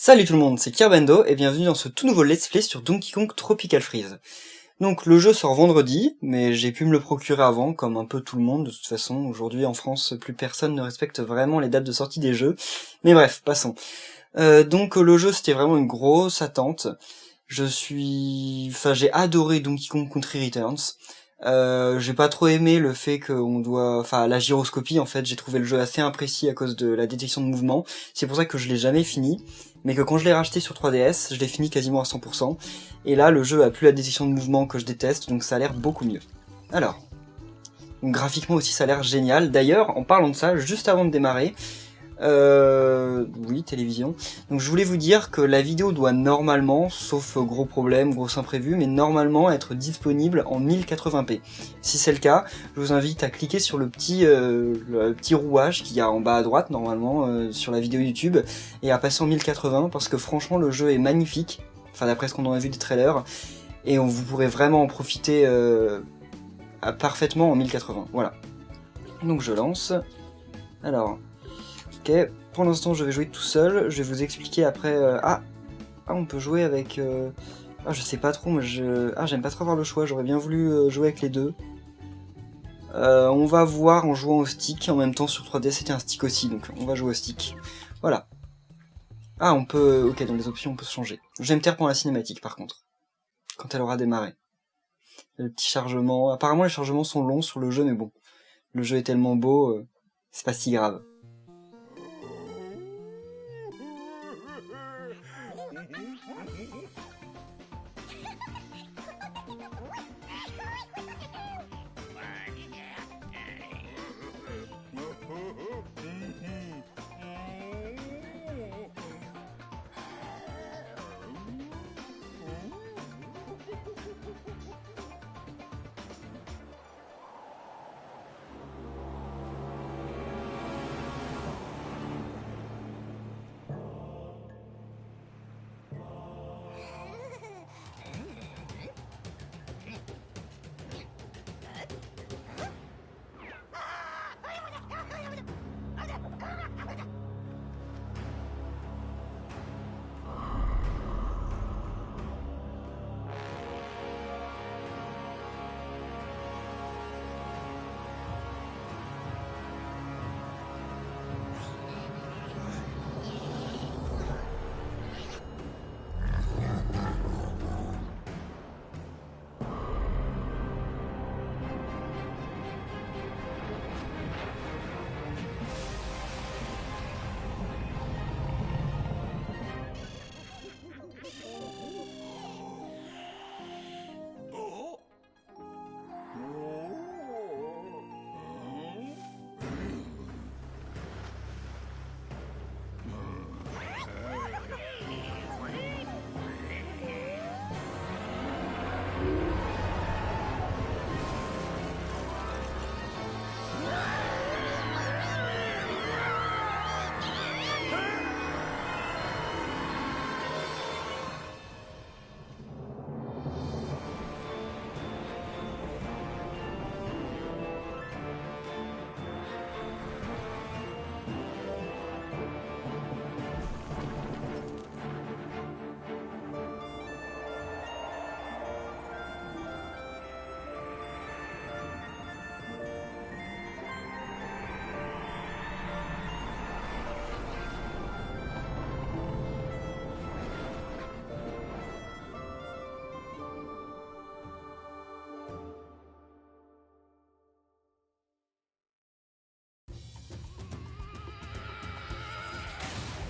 Salut tout le monde, c'est Kirbendo et bienvenue dans ce tout nouveau let's play sur Donkey Kong Tropical Freeze. Donc le jeu sort vendredi, mais j'ai pu me le procurer avant, comme un peu tout le monde. De toute façon, aujourd'hui en France, plus personne ne respecte vraiment les dates de sortie des jeux. Mais bref, passons. Donc le jeu, c'était vraiment une grosse attente. J'ai adoré Donkey Kong Country Returns. J'ai pas trop aimé le fait la gyroscopie, en fait, j'ai trouvé le jeu assez imprécis à cause de la détection de mouvement. C'est pour ça que je l'ai jamais fini, mais que quand je l'ai racheté sur 3DS, je l'ai fini quasiment à 100%. Et là, le jeu a plus la détection de mouvement que je déteste, donc ça a l'air beaucoup mieux. Alors, donc graphiquement aussi, ça a l'air génial. D'ailleurs, en parlant de ça, juste avant de démarrer, oui, télévision. Donc je voulais vous dire que la vidéo doit normalement, sauf gros problème, gros imprévu, mais normalement être disponible en 1080p. Si c'est le cas, je vous invite à cliquer sur le petit rouage qu'il y a en bas à droite normalement sur la vidéo YouTube et à passer en 1080 parce que franchement le jeu est magnifique. Enfin d'après ce qu'on en a vu des trailers et vous pourrez vraiment en profiter parfaitement en 1080. Voilà. Donc je lance. Alors. Ok, pour l'instant je vais jouer tout seul, je vais vous expliquer après... on peut jouer avec... je sais pas trop, mais j'aime pas trop avoir le choix, j'aurais bien voulu jouer avec les deux. On va voir en jouant au stick, en même temps sur 3DS c'était un stick aussi, donc on va jouer au stick. Voilà. Ah, on peut... Ok, dans les options on peut se changer. Je vais me taire pour la cinématique par contre, quand elle aura démarré. Le petit chargement... Apparemment les chargements sont longs sur le jeu, mais bon. Le jeu est tellement beau, c'est pas si grave.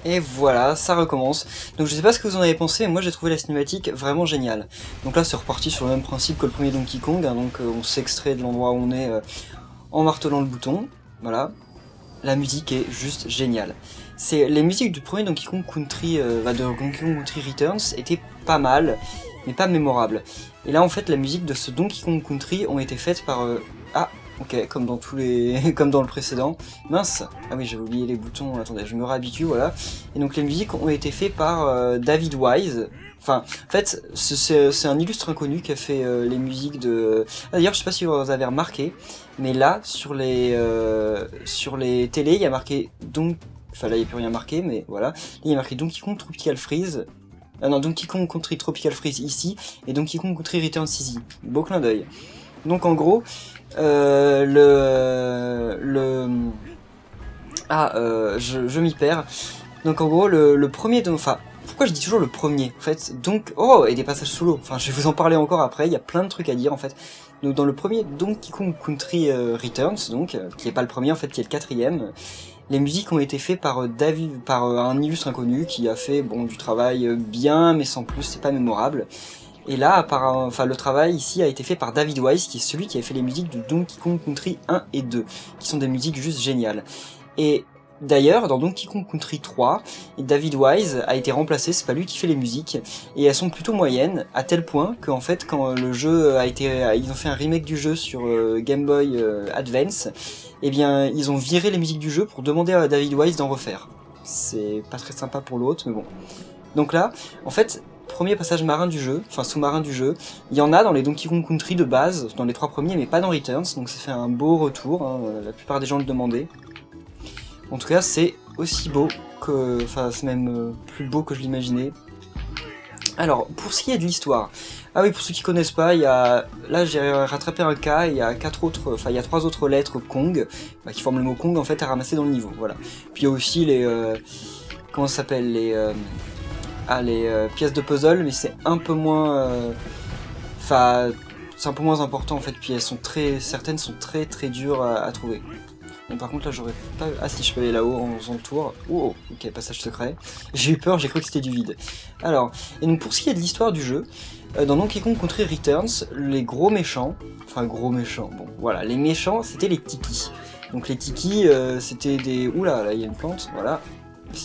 Et voilà, ça recommence. Donc je sais pas ce que vous en avez pensé, mais moi j'ai trouvé la cinématique vraiment géniale. Donc là c'est reparti sur le même principe que le premier Donkey Kong, hein, donc on s'extrait de l'endroit où on est en martelant le bouton, voilà. La musique est juste géniale. Les musiques du premier Donkey Kong Country, de Donkey Kong Country Returns étaient pas mal, mais pas mémorables. Et là en fait la musique de ce Donkey Kong Country ont été faites par... Ok, comme dans comme dans le précédent. Mince. Ah oui, j'ai oublié les boutons. Attendez, je me réhabitue, voilà. Et donc les musiques ont été faites par David Wise. Enfin, en fait, c'est un illustre inconnu qui a fait les musiques de... D'ailleurs, je sais pas si vous avez remarqué, mais là, sur les télés, il y a marqué Enfin là il n'y a plus rien marqué, mais voilà. Là il y a marqué Donkey Kong Tropical Freeze. Ah non, Donkey Kong Country Tropical Freeze ici, et Donkey Kong Country Returns ici. Beau clin d'œil. Donc en gros, je m'y perds. Donc en gros, le premier, enfin, pourquoi je dis toujours le premier en fait, donc, oh, et des passages solo, enfin je vais vous en parler encore après, il y a plein de trucs à dire en fait. Donc dans le premier Donkey Kong Country Returns, donc, qui est pas le premier en fait, qui est le quatrième, les musiques ont été faites par un illustre inconnu qui a fait bon du travail bien, mais sans plus, c'est pas mémorable. Et là, le travail ici a été fait par David Wise, qui est celui qui a fait les musiques de Donkey Kong Country 1 et 2, qui sont des musiques juste géniales. Et d'ailleurs, dans Donkey Kong Country 3, David Wise a été remplacé, c'est pas lui qui fait les musiques, et elles sont plutôt moyennes, à tel point qu'en fait, quand le jeu ils ont fait un remake du jeu sur Game Boy Advance, eh bien, ils ont viré les musiques du jeu pour demander à David Wise d'en refaire. C'est pas très sympa pour l'autre, mais bon. Donc là, en fait, premier passage marin du jeu, enfin sous-marin du jeu, il y en a dans les Donkey Kong Country de base, dans les 3 premiers, mais pas dans Returns, donc ça fait un beau retour, hein, la plupart des gens le demandaient. En tout cas, c'est aussi beau que... Enfin, c'est même plus beau que je l'imaginais. Alors, pour ce qui est de l'histoire... Ah oui, pour ceux qui connaissent pas, il y a... Là, j'ai rattrapé un cas, il y a 3 autres lettres Kong, qui forment le mot Kong, en fait, à ramasser dans le niveau, voilà. Puis il y a aussi les... comment ça s'appelle, les pièces de puzzle, mais c'est un peu moins... Enfin... c'est un peu moins important, en fait, puis certaines sont très très dures à trouver. Bon, par contre là j'aurais pas... Ah si, je peux aller là-haut en faisant le tour. Oh, ok, passage secret. J'ai eu peur, j'ai cru que c'était du vide. Alors, et donc pour ce qui est de l'histoire du jeu, dans Donkey Kong Country Returns, les gros méchants, bon voilà, les méchants c'était les Tiki. Donc les Tiki c'était des... Oula, là il y a une plante, voilà.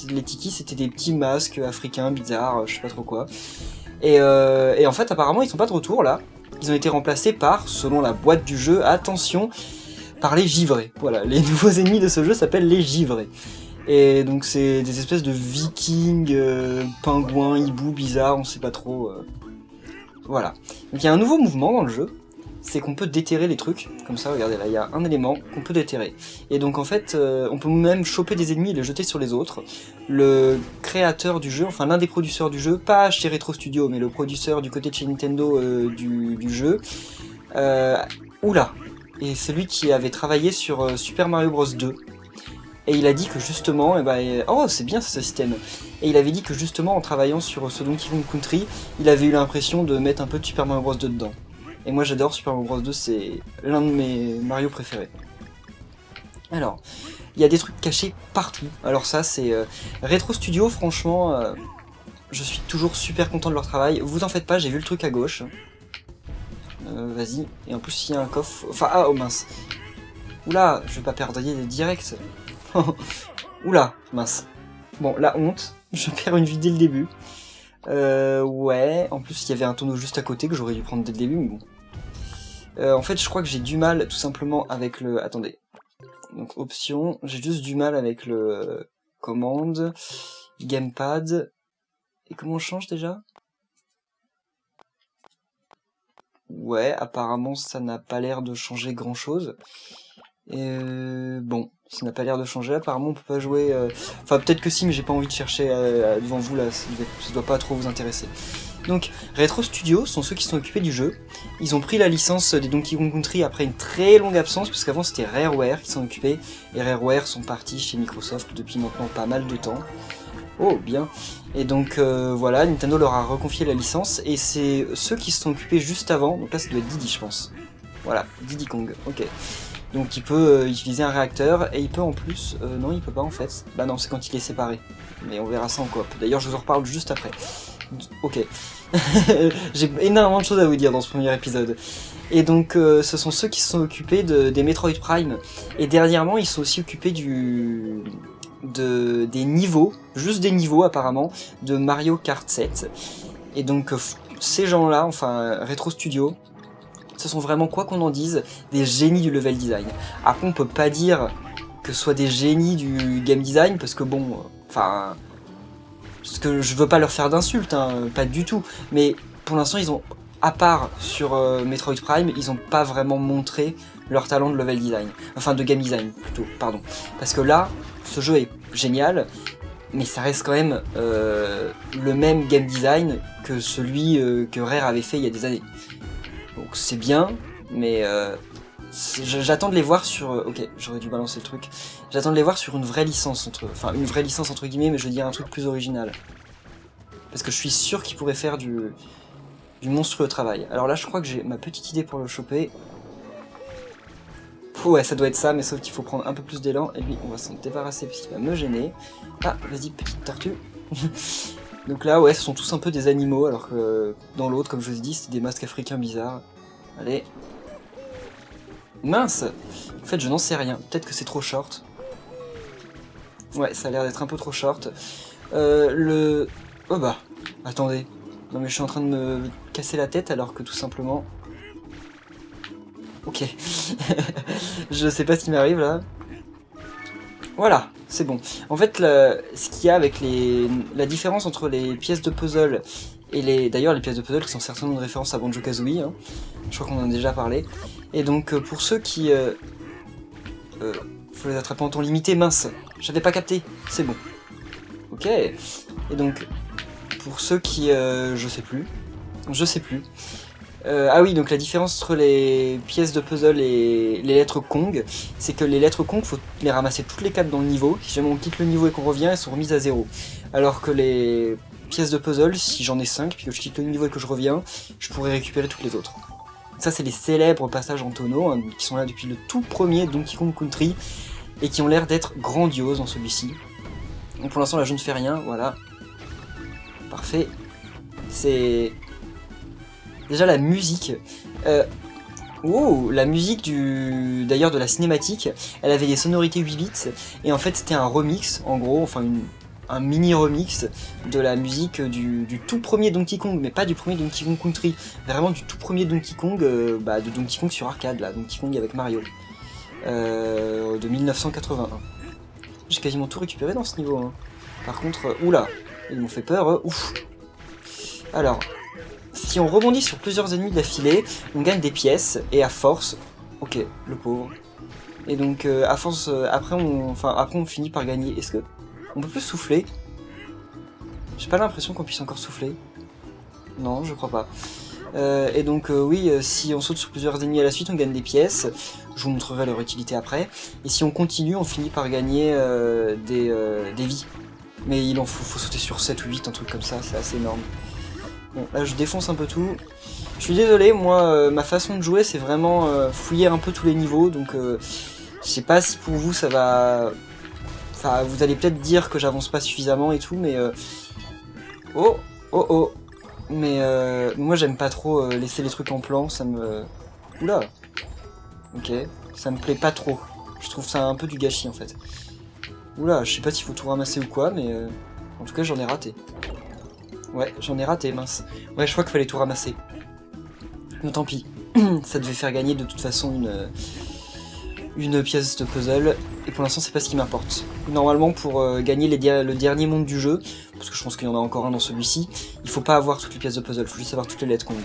Les Tiki c'était des petits masques africains bizarres, je sais pas trop quoi. Et en fait apparemment ils sont pas de retour là. Ils ont été remplacés par, selon la boîte du jeu, attention, par les givrés. Voilà, les nouveaux ennemis de ce jeu s'appellent les givrés. Et donc c'est des espèces de vikings, pingouins, hiboux bizarres, on sait pas trop. Voilà. Donc il y a un nouveau mouvement dans le jeu, c'est qu'on peut déterrer les trucs, comme ça, regardez là, il y a un élément qu'on peut déterrer. Et donc en fait, on peut même choper des ennemis et les jeter sur les autres. Le créateur du jeu, enfin l'un des producteurs du jeu, pas chez Retro Studio, mais le producteur du côté de chez Nintendo du jeu, oula, et celui qui avait travaillé sur Super Mario Bros 2. Et il a dit que justement, oh c'est bien ce système. Et il avait dit que justement en travaillant sur ce Donkey Kong Country, il avait eu l'impression de mettre un peu de Super Mario Bros 2 dedans. Et moi j'adore Super Mario Bros 2, c'est l'un de mes Mario préférés. Alors, il y a des trucs cachés partout. Alors ça c'est Retro Studio, franchement, je suis toujours super content de leur travail. Vous en faites pas, j'ai vu le truc à gauche. Vas-y, et en plus il y a un coffre, enfin, ah oh mince. Oula, je vais pas perdre direct. Oula, mince. Bon, la honte, je perds une vie dès le début. Ouais, en plus il y avait un tonneau juste à côté que j'aurais dû prendre dès le début, mais bon. En fait, je crois que j'ai du mal tout simplement avec le... Attendez. Donc, option, j'ai juste du mal avec le... Commande, gamepad... Et comment on change déjà? Ouais, apparemment ça n'a pas l'air de changer grand chose. Bon, ça n'a pas l'air de changer, apparemment on peut pas jouer... Enfin peut-être que si, mais j'ai pas envie de chercher devant vous là, ça doit pas trop vous intéresser. Donc Retro Studio sont ceux qui sont occupés du jeu. Ils ont pris la licence des Donkey Kong Country après une très longue absence, parce qu'avant c'était Rareware qui s'en occupait, et Rareware sont partis chez Microsoft depuis maintenant pas mal de temps. Oh, bien. Et donc voilà, Nintendo leur a reconfié la licence, et c'est ceux qui se sont occupés juste avant, donc là ça doit être Diddy je pense. Voilà, Diddy Kong, ok. Donc il peut utiliser un réacteur, et il peut en plus... non, il peut pas en fait. Bah non, c'est quand il est séparé. Mais on verra ça en coop. D'ailleurs, je vous en reparle juste après. Ok. J'ai énormément de choses à vous dire dans ce premier épisode. Et donc, ce sont ceux qui se sont occupés des Metroid Prime. Et dernièrement, ils sont aussi occupés des niveaux, juste des niveaux apparemment, de Mario Kart 7. Et donc, ces gens-là, enfin, Retro Studio... Ce sont vraiment, quoi qu'on en dise, des génies du level design. Après, on peut pas dire que ce soit des génies du game design, parce que bon, enfin... Parce que je veux pas leur faire d'insultes, hein, pas du tout. Mais pour l'instant, ils ont, à part sur Metroid Prime, ils ont pas vraiment montré leur talent de level design. Enfin, de game design, plutôt, pardon. Parce que là, ce jeu est génial, mais ça reste quand même le même game design que celui que Rare avait fait il y a des années. Donc c'est bien, mais j'attends de les voir sur... ok, j'aurais dû balancer le truc. J'attends de les voir sur une vraie licence, enfin une vraie licence entre guillemets, mais je veux dire un truc plus original. Parce que je suis sûr qu'ils pourraient faire du monstrueux travail. Alors là, je crois que j'ai ma petite idée pour le choper. Ouais, ça doit être ça, mais sauf qu'il faut prendre un peu plus d'élan. Et lui, on va s'en débarrasser puisqu'il va me gêner. Ah, vas-y, petite tortue. Donc là, ouais, ce sont tous un peu des animaux, alors que dans l'autre, comme je vous ai dit, c'était des masques africains bizarres. Allez. Mince! En fait, je n'en sais rien. Peut-être que c'est trop short. Ouais, ça a l'air d'être un peu trop short. Oh bah, attendez. Non mais je suis en train de me casser la tête alors que tout simplement... Ok. Je sais pas ce qui m'arrive là. Voilà, c'est bon. En fait, ce qu'il y a avec la différence entre les pièces de puzzle et d'ailleurs les pièces de puzzle qui sont certainement une référence à Banjo-Kazooie, hein. Je crois qu'on en a déjà parlé. Et donc pour ceux qui... faut les attraper en temps limité, mince. J'avais pas capté, c'est bon. Ok. Et donc... Pour ceux qui... je sais plus. Ah oui, donc la différence entre les pièces de puzzle et les lettres Kong, c'est que les lettres Kong, faut les ramasser toutes les 4 dans le niveau. Si jamais on quitte le niveau et qu'on revient, elles sont remises à 0. Alors que les pièces de puzzle, si j'en ai 5, puis que je quitte le niveau et que je reviens, je pourrais récupérer toutes les autres. Ça, c'est les célèbres passages en tonneau, hein, qui sont là depuis le tout premier Donkey Kong Country, et qui ont l'air d'être grandioses dans celui-ci. Donc pour l'instant, là, je ne fais rien, voilà. Parfait. C'est... Déjà la musique. La musique d'ailleurs de la cinématique, elle avait des sonorités 8 bits, et en fait c'était un remix, en gros, enfin un mini remix de la musique du tout premier Donkey Kong, mais pas du premier Donkey Kong Country, vraiment du tout premier Donkey Kong, de Donkey Kong sur arcade, là, Donkey Kong avec Mario, de 1981. J'ai quasiment tout récupéré dans ce niveau, hein. Par contre, oula, ils m'ont fait peur, ouf. Alors, si on rebondit sur plusieurs ennemis d'affilée, on gagne des pièces, et à force... Ok, le pauvre. Et donc, à force, après on finit par gagner. Est-ce que... on peut plus souffler? J'ai pas l'impression qu'on puisse encore souffler. Non, je crois pas. Et donc, oui, si on saute sur plusieurs ennemis à la suite, on gagne des pièces. Je vous montrerai leur utilité après. Et si on continue, on finit par gagner des vies. Mais il en faut sauter sur 7 ou 8, un truc comme ça, c'est assez énorme. Bon, là je défonce un peu tout. Je suis désolé, moi, ma façon de jouer, c'est vraiment fouiller un peu tous les niveaux, donc je sais pas si pour vous ça va... Enfin, vous allez peut-être dire que j'avance pas suffisamment et tout, mais... Oh. Mais moi j'aime pas trop laisser les trucs en plan, ça me... Oula. Ok, ça me plaît pas trop. Je trouve ça un peu du gâchis en fait. Oula, je sais pas s'il faut tout ramasser ou quoi, mais en tout cas j'en ai raté. Ouais, j'en ai raté, mince. Ouais, je crois qu'il fallait tout ramasser. Mais tant pis. Ça devait faire gagner de toute façon une pièce de puzzle, et pour l'instant c'est pas ce qui m'importe. Normalement pour gagner le dernier monde du jeu, parce que je pense qu'il y en a encore un dans celui-ci, il faut pas avoir toutes les pièces de puzzle, il faut juste avoir toutes les lettres qu'on...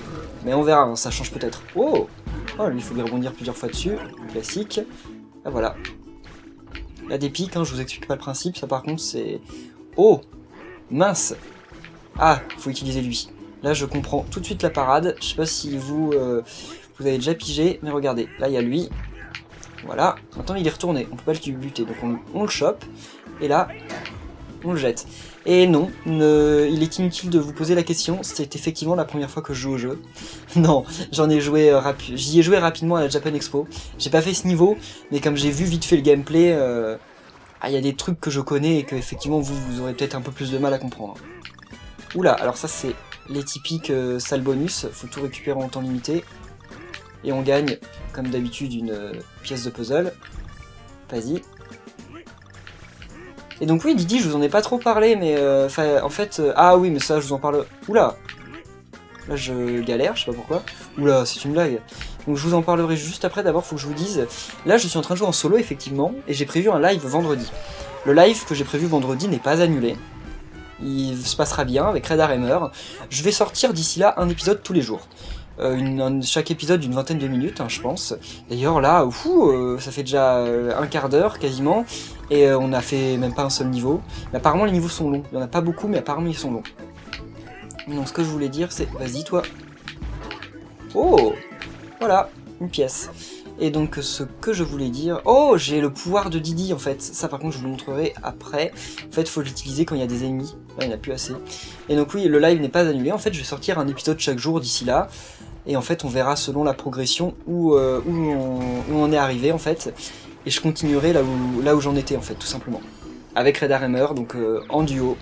Mais on verra, hein, ça change peut-être. Oh, lui il faut lui rebondir plusieurs fois dessus, classique. Ah voilà. Il y a des pics, hein, je vous explique pas le principe, ça par contre c'est... Oh, mince. Ah, faut utiliser lui. Là, je comprends tout de suite la parade. Je sais pas si vous avez déjà pigé, mais regardez. Là, il y a lui. Voilà. Maintenant, il est retourné. On peut pas le buter. Donc, on le chope. Et là, on le jette. Et non, il est inutile de vous poser la question. C'est effectivement la première fois que je joue au jeu. Non, j'en ai joué j'y ai joué rapidement à la Japan Expo. J'ai pas fait ce niveau, mais comme j'ai vu vite fait le gameplay, il y a des trucs que je connais et que effectivement vous aurez peut-être un peu plus de mal à comprendre. Oula, alors ça c'est les typiques salles bonus, faut tout récupérer en temps limité. Et on gagne, comme d'habitude, une pièce de puzzle. Vas-y. Et donc oui, Didi, je vous en ai pas trop parlé, mais en fait... ah oui, mais ça, je vous en parle... Oula. Là, je galère, je sais pas pourquoi. Oula, c'est une blague. Donc je vous en parlerai juste après, d'abord, faut que je vous dise... Là, je suis en train de jouer en solo, effectivement, et j'ai prévu un live vendredi. Le live que j'ai prévu vendredi n'est pas annulé. Il se passera bien avec Red Hammer. Je vais sortir d'ici là un épisode tous les jours. chaque épisode d'une vingtaine de minutes, hein, je pense. D'ailleurs là, ça fait déjà un quart d'heure quasiment, et on a fait même pas un seul niveau. Mais apparemment les niveaux sont longs, il y en a pas beaucoup, mais apparemment ils sont longs. Donc ce que je voulais dire c'est, vas-y toi. Oh, voilà, une pièce. Et donc ce que je voulais dire... Oh, j'ai le pouvoir de Didi en fait. Ça par contre je vous le montrerai après. En fait il faut l'utiliser quand il y a des ennemis. Là il n'y en a plus assez. Et donc oui, le live n'est pas annulé. En fait je vais sortir un épisode chaque jour d'ici là. Et en fait on verra selon la progression où on est arrivé en fait. Et je continuerai là où j'en étais en fait, tout simplement. Avec Red Hammer, donc en duo.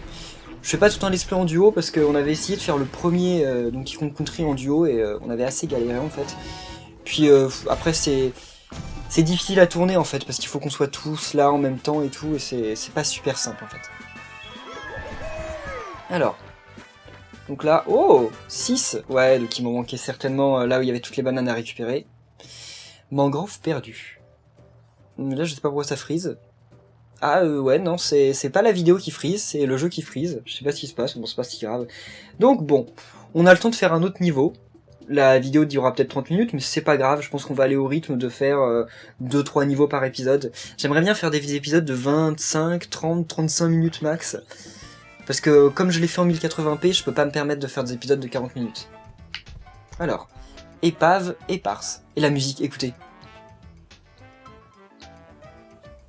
Je fais pas tout un let's play en duo parce qu'on avait essayé de faire le premier Donkey Kong Country en duo et on avait assez galéré en fait. Puis après c'est difficile à tourner en fait parce qu'il faut qu'on soit tous là en même temps et tout et c'est pas super simple en fait. Alors, donc là, oh 6, ouais, donc il m'en manquait certainement là où il y avait toutes les bananes à récupérer. Mangrove perdu. Là je sais pas pourquoi ça freeze. Ah ouais non, c'est pas la vidéo qui freeze, c'est le jeu qui freeze. Je sais pas ce qui se passe, bon c'est pas si grave. Donc bon, on a le temps de faire un autre niveau. La vidéo durera peut-être 30 minutes, mais c'est pas grave, je pense qu'on va aller au rythme de faire 2-3 niveaux par épisode. J'aimerais bien faire des épisodes de 25, 30, 35 minutes max. Parce que comme je l'ai fait en 1080p, je peux pas me permettre de faire des épisodes de 40 minutes. Alors, épave, éparse. Et la musique, écoutez.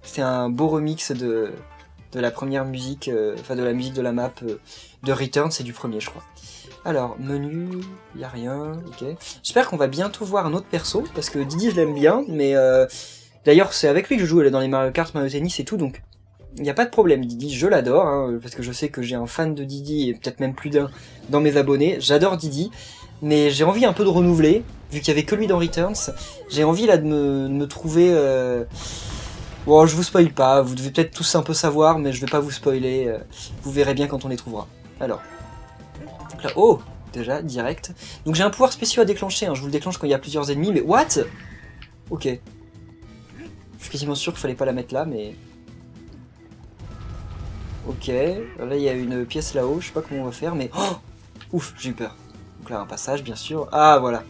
C'est un beau remix de la première musique, enfin de la musique de la map de Return, c'est du premier je crois. Alors, menu, y a rien, ok. J'espère qu'on va bientôt voir un autre perso, parce que Didi je l'aime bien, mais d'ailleurs c'est avec lui que je joue dans les Mario Kart, Mario Tennis et tout, donc il n'y a pas de problème, Didi, je l'adore, hein, parce que je sais que j'ai un fan de Didi, et peut-être même plus d'un dans mes abonnés, j'adore Didi, mais j'ai envie un peu de renouveler, vu qu'il y avait que lui dans Returns, j'ai envie là de me trouver... Bon, je vous spoil pas, vous devez peut-être tous un peu savoir, mais je vais pas vous spoiler, vous verrez bien quand on les trouvera. Alors... Là, oh, déjà, direct. Donc j'ai un pouvoir spécial à déclencher, hein. Je vous le déclenche quand il y a plusieurs ennemis, mais what? Ok. Je suis quasiment sûr qu'il fallait pas la mettre là, mais... Ok, là il y a une pièce là-haut, je sais pas comment on va faire, mais... Oh, ouf, j'ai eu peur. Donc là, un passage, bien sûr. Ah, voilà.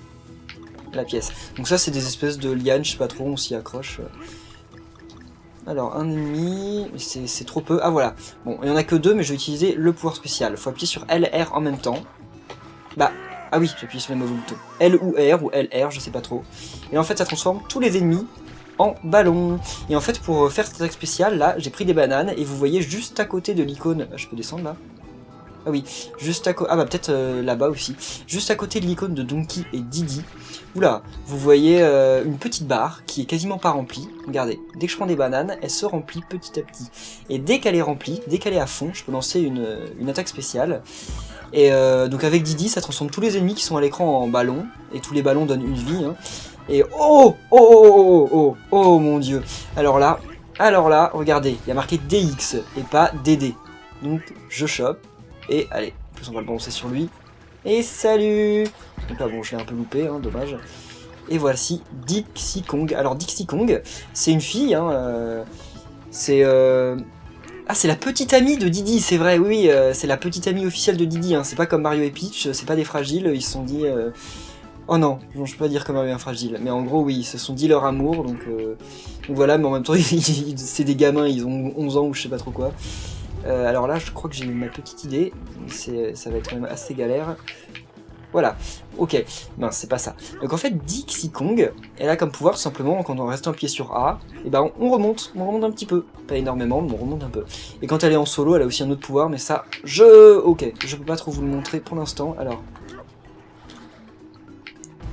La pièce. Donc ça, c'est des espèces de lianes, je sais pas trop, on s'y accroche. Alors, un ennemi, c'est trop peu. Ah, voilà. Bon, il y en a que deux, mais je vais utiliser le pouvoir spécial. Faut appuyer sur LR en même temps. Bah, ah oui, j'ai appuyé sur le mauvais bouton. L ou R, ou LR, je sais pas trop. Et en fait, ça transforme tous les ennemis en ballons. Et en fait, pour faire cette attaque spéciale, là, j'ai pris des bananes, et vous voyez juste à côté de l'icône... Je peux descendre, là? Ah oui, juste à côté... Ah bah peut-être là-bas aussi. Juste à côté de l'icône de Donkey et Didi. Oula, vous voyez une petite barre qui est quasiment pas remplie. Regardez, dès que je prends des bananes, elle se remplit petit à petit. Et dès qu'elle est remplie, dès qu'elle est à fond, je peux lancer une attaque spéciale. Et donc avec Didi, ça transforme tous les ennemis qui sont à l'écran en ballons. Et tous les ballons donnent une vie. Hein. Et oh, mon dieu. Alors là, regardez, il y a marqué DX et pas DD. Donc je chope. Et allez, en plus on va le balancer sur lui. Et salut! Donc là bon, je l'ai un peu loupé, hein, dommage. Et voici Dixie Kong. Alors Dixie Kong, c'est une fille, hein, c'est... Ah, c'est la petite amie de Didi, c'est vrai, oui, c'est la petite amie officielle de Didi, hein. C'est pas comme Mario et Peach, c'est pas des fragiles, ils se sont dit... Oh non, je peux pas dire comme un fragile, mais en gros oui, ils se sont dit leur amour, donc voilà, mais en même temps, c'est des gamins, ils ont 11 ans ou je sais pas trop quoi. Alors là, je crois que j'ai eu ma petite idée, mais ça va être quand même assez galère. Voilà, ok, non, c'est pas ça. Donc en fait, Dixie Kong, elle a comme pouvoir, tout simplement, quand on reste appuyé sur A, et ben on remonte un petit peu. Pas énormément, mais on remonte un peu. Et quand elle est en solo, elle a aussi un autre pouvoir, mais ça, ok, je peux pas trop vous le montrer pour l'instant, alors...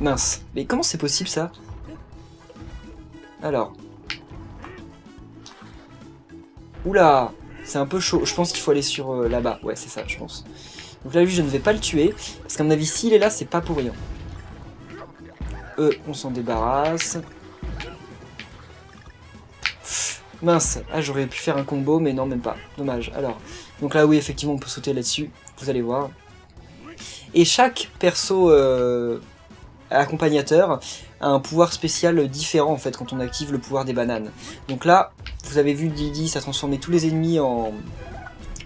Mince, mais comment c'est possible, ça? Alors... Oula! C'est un peu chaud, je pense qu'il faut aller sur là-bas, ouais c'est ça je pense. Donc là lui je ne vais pas le tuer, parce qu'à mon avis s'il est là c'est pas pour rien. On s'en débarrasse. Mince, ah j'aurais pu faire un combo mais non même pas, dommage. Alors, donc là oui effectivement on peut sauter là-dessus, vous allez voir. Et chaque perso accompagnateur a un pouvoir spécial différent en fait quand on active le pouvoir des bananes. Donc là, vous avez vu Didi, ça transformait tous les ennemis en...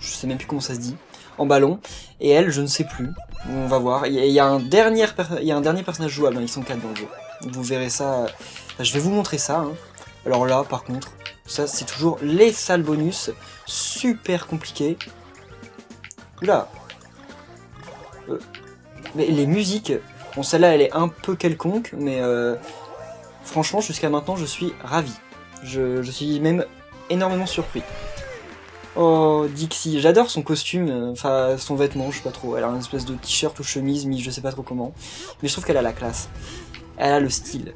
Je sais même plus comment ça se dit. en ballon, et elle, je ne sais plus. On va voir. Il y a un dernier personnage jouable, hein. Ils sont 4 dans le jeu. Vous verrez ça. Je vais vous montrer ça. Hein. Alors là, par contre, ça c'est toujours les sales bonus, super compliqués. Oula. Mais les musiques, bon celle-là elle est un peu quelconque, mais franchement jusqu'à maintenant je suis ravi. Je suis même énormément surpris. Oh, Dixie, j'adore son costume, enfin son vêtement, je sais pas trop. Elle a une espèce de t-shirt ou chemise, mais je sais pas trop comment. Mais je trouve qu'elle a la classe. Elle a le style.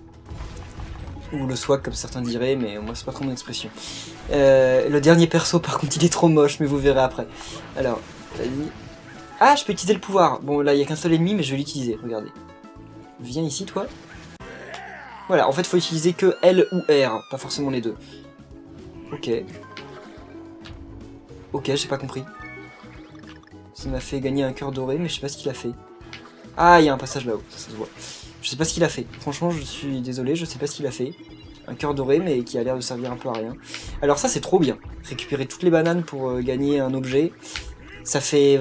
Ou le swag comme certains diraient, mais moi c'est pas trop mon expression. Le dernier perso par contre il est trop moche, mais vous verrez après. Alors, vas-y. Ah, je peux utiliser le pouvoir. Bon là il y a qu'un seul ennemi, mais je vais l'utiliser, regardez. Viens ici toi. Voilà, en fait faut utiliser que L ou R, pas forcément les deux. Ok. Ok, j'ai pas compris. Ça m'a fait gagner un cœur doré, mais je sais pas ce qu'il a fait. Ah, il y a un passage là-haut, ça se voit. Je sais pas ce qu'il a fait. Franchement, je suis désolé, je sais pas ce qu'il a fait. Un cœur doré, mais qui a l'air de servir un peu à rien. Alors ça, c'est trop bien. Récupérer toutes les bananes pour gagner un objet. Ça fait...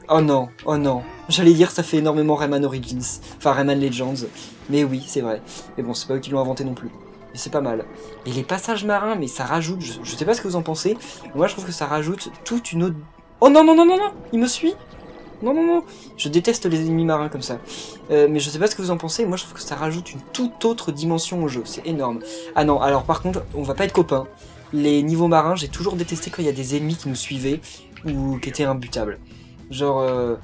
Oh non, oh non. J'allais dire ça fait énormément Rayman Origins. Enfin, Rayman Legends. Mais oui, c'est vrai. Mais bon, c'est pas eux qui l'ont inventé non plus. Mais c'est pas mal. Et les passages marins, mais ça rajoute... Je sais pas ce que vous en pensez. Moi, je trouve que ça rajoute toute une autre... Oh non, non, non, non, non. Il me suit. Non, non, non, je déteste les ennemis marins comme ça. Mais je sais pas ce que vous en pensez, moi je trouve que ça rajoute une toute autre dimension au jeu, c'est énorme. Ah non, alors par contre, on va pas être copains. Les niveaux marins, j'ai toujours détesté quand il y a des ennemis qui nous suivaient, ou qui étaient imbutables. Genre,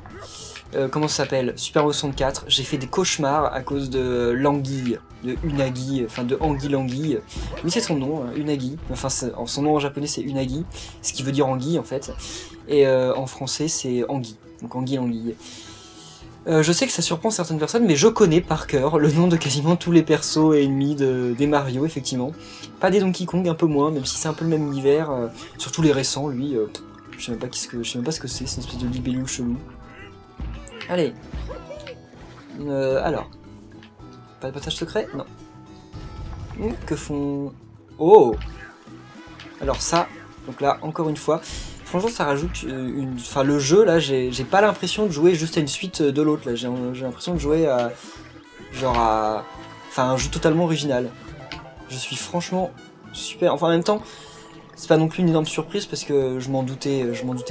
comment ça s'appelle? Super Mario 64, j'ai fait des cauchemars à cause de l'anguille, de Unagi, enfin de Anguille. Oui, c'est son nom, hein, Unagi. Enfin, son nom en japonais c'est Unagi, ce qui veut dire anguille en fait. Et en français c'est anguille. Donc anguille. Je sais que ça surprend certaines personnes, mais je connais par cœur le nom de quasiment tous les persos et ennemis des Mario, effectivement. Pas des Donkey Kong, un peu moins, même si c'est un peu le même univers. Surtout les récents, lui, je sais même pas ce que c'est une espèce de libellule chelou. Allez. Alors. Pas de passage secret? Non. Que font... Oh! Alors ça, donc là, encore une fois... Franchement, ça rajoute une... Enfin, le jeu, là, j'ai pas l'impression de jouer juste à une suite de l'autre, là. J'ai l'impression de jouer à... Genre à... Enfin, un jeu totalement original. Je suis franchement super... Enfin, en même temps, c'est pas non plus une énorme surprise, parce que je m'en doutais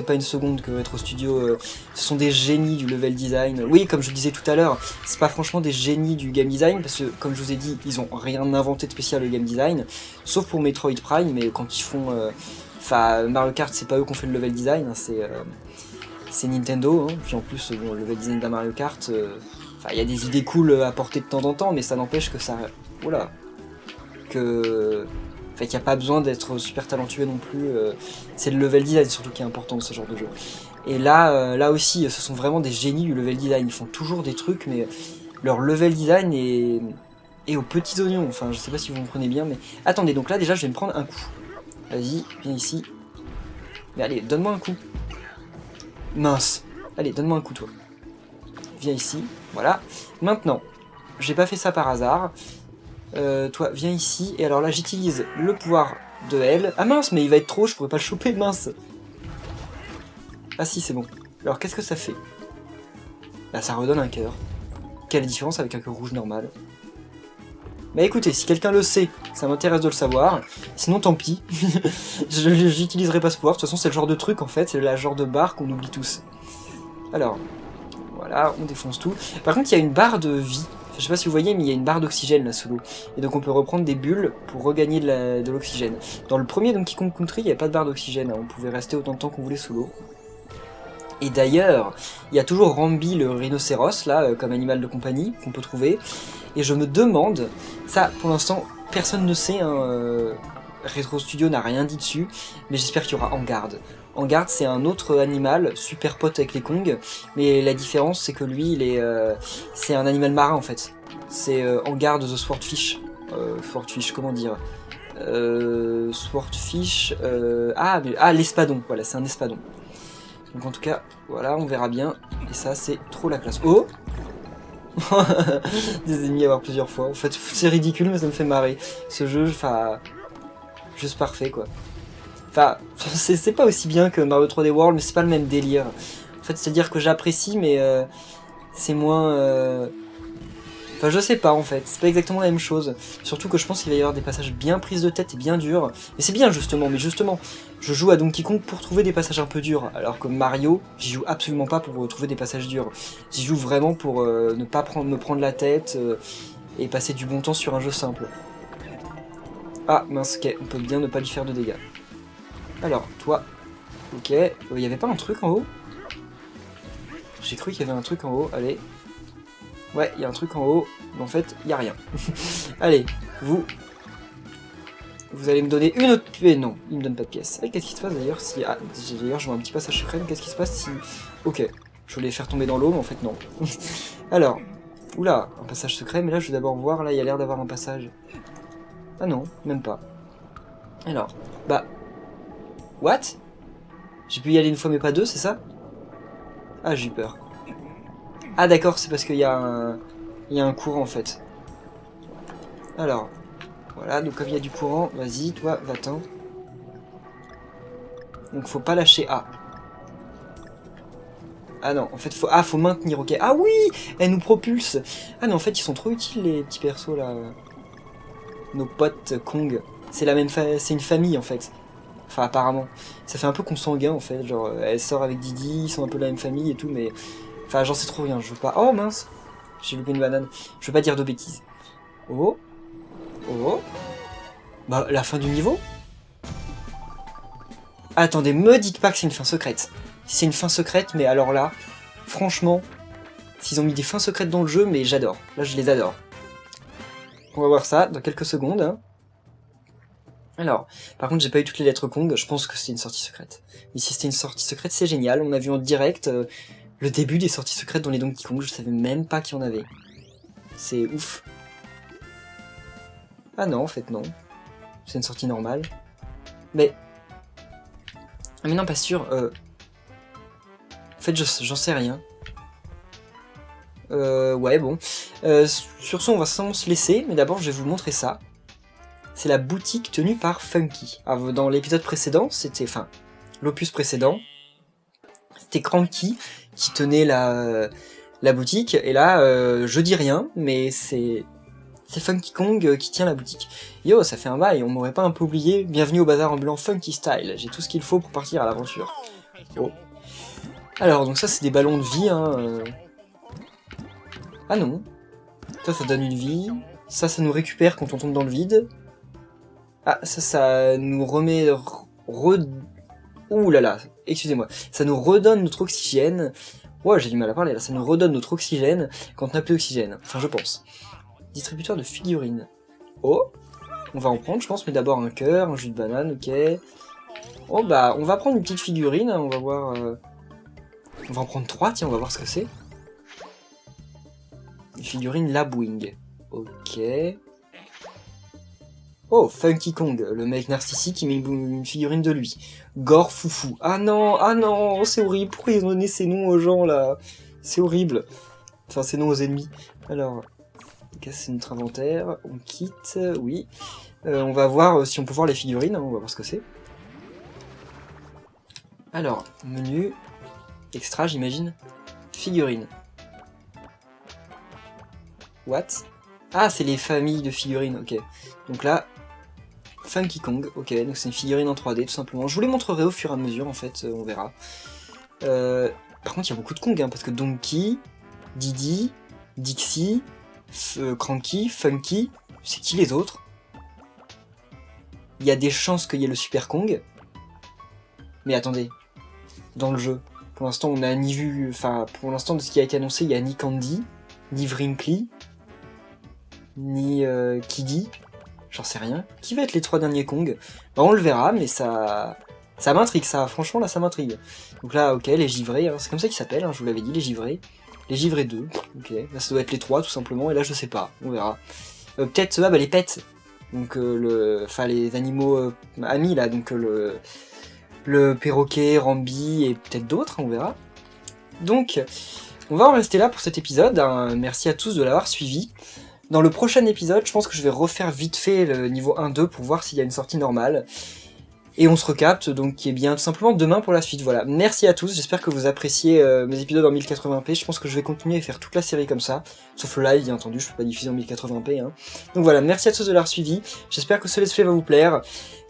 pas une seconde que Retro Studio... ce sont des génies du level design. Oui, comme je le disais tout à l'heure, c'est pas franchement des génies du game design, parce que, comme je vous ai dit, ils ont rien inventé de spécial au game design, sauf pour Metroid Prime, mais quand ils font... Enfin, Mario Kart, c'est pas eux qui ont fait le level design, hein, c'est Nintendo. Hein. Puis en plus, bon, le level design d'un Mario Kart, il y a des idées cool à porter de temps en temps, mais ça n'empêche que ça... Oula. Que... Fait qu'il n'y a pas besoin d'être super talentueux non plus. C'est le level design surtout qui est important dans ce genre de jeu. Et là, là aussi, ce sont vraiment des génies du level design. Ils font toujours des trucs, mais leur level design est aux petits oignons. Enfin, je sais pas si vous comprenez bien, mais... Attendez, donc là, déjà, je vais me prendre un coup. Vas-y, viens ici. Mais allez, donne-moi un coup. Mince. Allez, donne-moi un coup, toi. Viens ici. Voilà. Maintenant, j'ai pas fait ça par hasard. Toi, viens ici. Et alors là, j'utilise le pouvoir de L. Ah mince, mais il va être trop, je pourrais pas le choper, mince. Ah si, c'est bon. Alors, qu'est-ce que ça fait? Là, ça redonne un cœur. Quelle différence avec un cœur rouge normal? Bah écoutez, si quelqu'un le sait, ça m'intéresse de le savoir. Sinon, tant pis. J'utiliserai pas ce pouvoir. De toute façon, c'est le genre de truc, en fait. C'est le genre de barre qu'on oublie tous. Alors, voilà, on défonce tout. Par contre, il y a une barre de vie. Enfin, je sais pas si vous voyez, mais il y a une barre d'oxygène, là, sous l'eau. Et donc, on peut reprendre des bulles pour regagner de l'oxygène. Dans le premier Donkey Kong Country, il n'y avait pas de barre d'oxygène. Hein. On pouvait rester autant de temps qu'on voulait sous l'eau. Et d'ailleurs, il y a toujours Rambi le rhinocéros, là, comme animal de compagnie, qu'on peut trouver. Et je me demande, ça, pour l'instant, personne ne sait, hein, Retro Studio n'a rien dit dessus, mais j'espère qu'il y aura Enguarde. Enguarde, c'est un autre animal, super pote avec les Kong, mais la différence, c'est que lui, c'est un animal marin, en fait. C'est Enguarde the Swordfish. Swordfish, comment dire Swordfish... l'espadon, voilà, c'est un espadon. Donc en tout cas, voilà, on verra bien. Et ça, c'est trop la classe. Oh des ennemis à voir plusieurs fois. En fait, c'est ridicule, mais ça me fait marrer. Ce jeu, enfin... Juste parfait, quoi. Enfin, c'est pas aussi bien que Mario 3D World, mais c'est pas le même délire. En fait, c'est-à-dire que j'apprécie, mais c'est moins... Enfin, je sais pas en fait, c'est pas exactement la même chose. Surtout que je pense qu'il va y avoir des passages bien prises de tête et bien durs. Et c'est bien justement, mais justement, je joue à Donkey Kong pour trouver des passages un peu durs. Alors que Mario, j'y joue absolument pas pour trouver des passages durs. J'y joue vraiment pour ne pas me prendre la tête et passer du bon temps sur un jeu simple. Ah mince, ok, on peut bien ne pas lui faire de dégâts. Alors, toi, ok, y avait pas un truc en haut? J'ai cru qu'il y avait un truc en haut, allez. Ouais, il y a un truc en haut, mais en fait, il n'y a rien. Allez, vous allez me donner une autre pièce. Non, il me donne pas de pièce. Et qu'est-ce qui se passe d'ailleurs si... Ah, d'ailleurs, je vois un petit passage secret, mais qu'est-ce qui se passe si... Ok, je voulais faire tomber dans l'eau, mais en fait, non. Alors, oula, un passage secret, mais là, je vais d'abord voir, là, il y a l'air d'avoir un passage. Ah non, même pas. Alors, bah... What? J'ai pu y aller une fois, mais pas deux, c'est ça? Ah, j'ai eu peur. Ah d'accord, c'est parce qu'il y a un courant en fait. Alors, voilà, donc comme il y a du courant, vas-y, toi, va-t'en. Donc faut pas lâcher A. Ah non, en fait, faut maintenir, ok. Ah oui, elle nous propulse. Ah non, en fait, ils sont trop utiles les petits persos là. Nos potes Kong. C'est la même c'est une famille en fait. Enfin, apparemment. Ça fait un peu consanguin en fait, genre, elle sort avec Didi, ils sont un peu la même famille et tout, mais... Enfin, j'en sais trop rien, je veux pas... Oh mince, j'ai loupé une banane. Je veux pas dire de bêtises. Oh. Oh. Bah, la fin du niveau? Attendez, me dites pas que c'est une fin secrète. C'est une fin secrète, mais alors là, franchement, s'ils ont mis des fins secrètes dans le jeu, mais j'adore. Là, je les adore. On va voir ça dans quelques secondes. Hein. Alors, par contre, j'ai pas eu toutes les lettres Kong, je pense que c'est une sortie secrète. Mais si c'était une sortie secrète, c'est génial. On a vu en direct le début des sorties secrètes dans les Donkey Kong, je savais même pas qu'il y en avait. C'est ouf. Ah non, en fait non. C'est une sortie normale. Mais... Ah mais non, pas sûr. En fait, j'en sais rien. Ouais, bon. Sur ce, on va sans se laisser, mais d'abord, je vais vous montrer ça. C'est la boutique tenue par Funky. Alors, dans l'épisode précédent, c'était... Enfin, l'opus précédent, c'était Cranky qui tenait la boutique. Et là, je dis rien, mais c'est Funky Kong qui tient la boutique. Yo, ça fait un bail, on m'aurait pas un peu oublié. Bienvenue au bazar ambulant Funky Style. J'ai tout ce qu'il faut pour partir à l'aventure. Oh. Alors, donc ça, c'est des ballons de vie, hein. Ah non. Ça donne une vie. Ça nous récupère quand on tombe dans le vide. Ah, ça nous remet... Ouh là là, excusez-moi. Ça nous redonne notre oxygène. Ouais, j'ai du mal à parler là. Ça nous redonne notre oxygène quand on n'a plus d'oxygène. Enfin, je pense. Distributeur de figurines. Oh, on va en prendre, je pense, mais d'abord un cœur, un jus de banane, ok. Oh bah, on va prendre une petite figurine, hein, on va voir... On va en prendre 3, tiens, on va voir ce que c'est. Une figurine Labwing. Ok. Oh, Funky Kong, le mec narcissique qui met une figurine de lui. Gore Foufou. Ah non, c'est horrible. Pourquoi ils ont donné ces noms aux gens, là? C'est horrible. Enfin, ces noms aux ennemis. Alors, c'est notre inventaire. On quitte, oui. On va voir si on peut voir les figurines, hein, on va voir ce que c'est. Alors, menu. Extra, j'imagine. Figurines. What? Ah, c'est les familles de figurines, ok. Donc là, Funky Kong, ok, donc c'est une figurine en 3D tout simplement. Je vous les montrerai au fur et à mesure, en fait, on verra. Par contre, il y a beaucoup de Kong, hein, parce que Donkey, Didi, Dixie, Cranky, Funky, c'est qui les autres? Il y a des chances qu'il y ait le Super Kong. Mais attendez, dans le jeu, pour l'instant, on a ni vu... Enfin, pour l'instant, de ce qui a été annoncé, il y a ni Candy, ni Wrinkly, ni Kiddy, j'en sais rien. Qui va être les 3 derniers Kong? Bah, on le verra, mais ça m'intrigue, ça. Franchement, là, ça m'intrigue. Donc là, ok, les givrés, hein, c'est comme ça qu'ils s'appellent, hein, je vous l'avais dit, les givrés. Les givrés 2, ok. Là, ça doit être les 3, tout simplement, et là, je sais pas, on verra. Peut-être, bah, les pets. Donc, les animaux amis, là, donc le perroquet, Rambi, et peut-être d'autres, hein, on verra. Donc, on va en rester là pour cet épisode, hein. Merci à tous de l'avoir suivi. Dans le prochain épisode, je pense que je vais refaire vite fait le niveau 1-2 pour voir s'il y a une sortie normale. Et on se recapte, donc eh bien tout simplement demain pour la suite, voilà. Merci à tous, j'espère que vous appréciez mes épisodes en 1080p, je pense que je vais continuer à faire toute la série comme ça, sauf le live bien entendu, je peux pas diffuser en 1080p, hein. Donc voilà, merci à tous de l'avoir suivi, j'espère que ce let's play va vous plaire,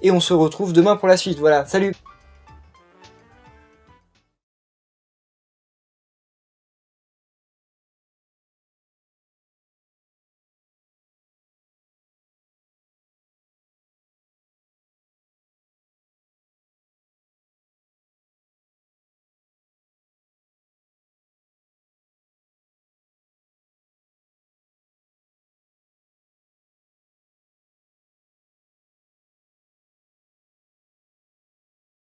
et on se retrouve demain pour la suite, voilà, salut!